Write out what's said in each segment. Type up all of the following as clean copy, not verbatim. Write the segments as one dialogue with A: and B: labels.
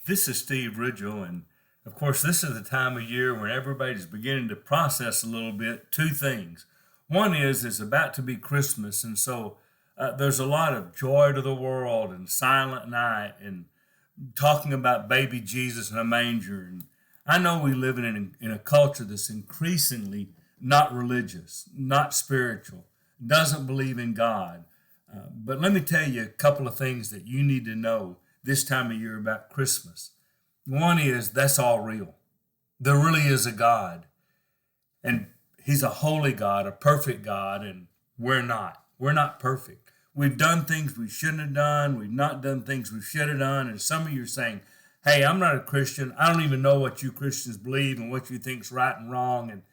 A: This is Steve Ridgel, and of course, this is the time of year when everybody's beginning to process a little bit two things. One is it's about to be Christmas, and so there's a lot of joy to the world and silent night and talking about baby Jesus in a manger. And I know we live in a culture that's increasingly not religious, not spiritual, doesn't believe in God. But let me tell you a couple of things that you need to know this time of year about Christmas. One is that's all real. There really is a God, and He's a holy God, a perfect God, and we're not. We're not perfect. We've done things we shouldn't have done. We've not done things we should have done. And some of you are saying, hey, I'm not a Christian. I don't even know what you Christians believe and what you think's right and wrong. And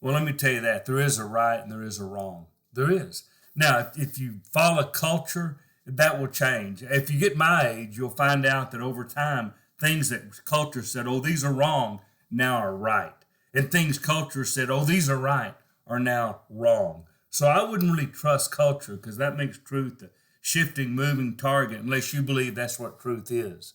A: well, let me tell you that. There is a right and there is a wrong. There is. Now, if you follow culture, that will change. If you get my age, you'll find out that over time, things that culture said, oh, these are wrong, now are right. And things culture said, oh, these are right, are now wrong. So I wouldn't really trust culture because that makes truth a shifting, moving target unless you believe that's what truth is.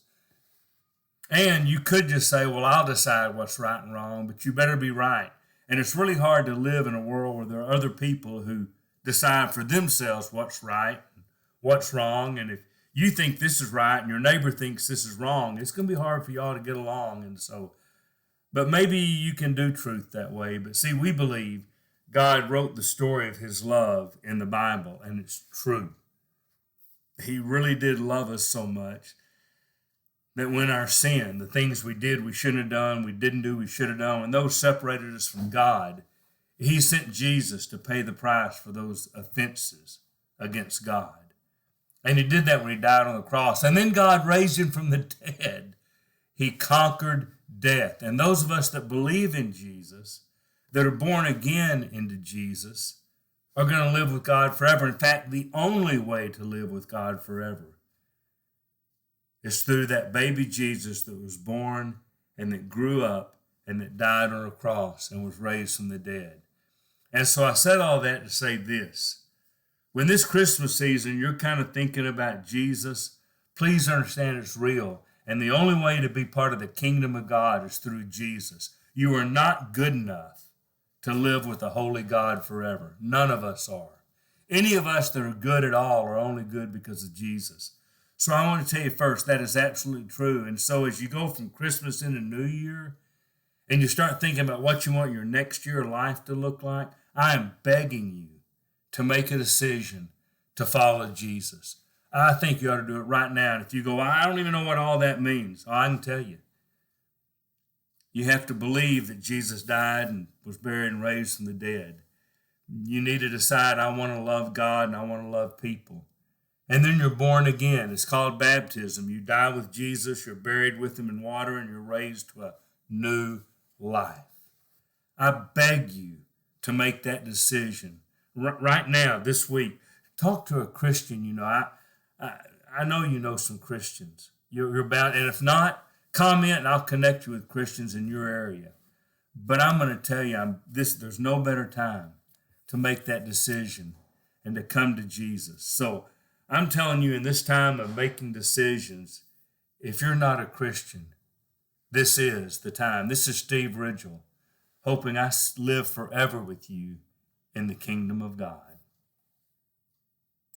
A: And you could just say, well, I'll decide what's right and wrong, but you better be right. And it's really hard to live in a world where there are other people who decide for themselves what's right, what's wrong. And if you think this is right and your neighbor thinks this is wrong, it's going to be hard for y'all to get along. And so, but maybe you can do truth that way. But see, we believe God wrote the story of His love in the Bible, and it's true. He really did love us so much that when our sin, the things we did we shouldn't have done, we didn't do we should have done, when those separated us from God, He sent Jesus to pay the price for those offenses against God. And He did that when He died on the cross. And then God raised Him from the dead. He conquered death. And those of us that believe in Jesus, that are born again into Jesus, are going to live with God forever. In fact, the only way to live with God forever is through that baby Jesus that was born and that grew up and that died on a cross and was raised from the dead. And so I said all that to say this. When this Christmas season you're kind of thinking about Jesus, please understand it's real. And the only way to be part of the kingdom of God is through Jesus. You are not good enough to live with a holy God forever. None of us are. Any of us that are good at all are only good because of Jesus. So I want to tell you first, that is absolutely true. And so as you go from Christmas into New Year, and you start thinking about what you want your next year life to look like, I am begging you to make a decision to follow Jesus. I think you ought to do it right now. And if you go, I don't even know what all that means, I can tell you. You have to believe that Jesus died and was buried and raised from the dead. You need to decide, I want to love God and I want to love people. And then you're born again. It's called baptism. You die with Jesus, you're buried with Him in water, and you're raised to a new life. I beg you to make that decision right now, this week. Talk to a Christian. You know, I know you know some Christians. You're about, and if not, comment and I'll connect you with Christians in your area. But I'm going to tell you, there's no better time to make that decision and to come to Jesus. So I'm telling you, in this time of making decisions, if you're not a Christian, this is the time. This is Steve Ridgel, hoping I live forever with you in the kingdom of God.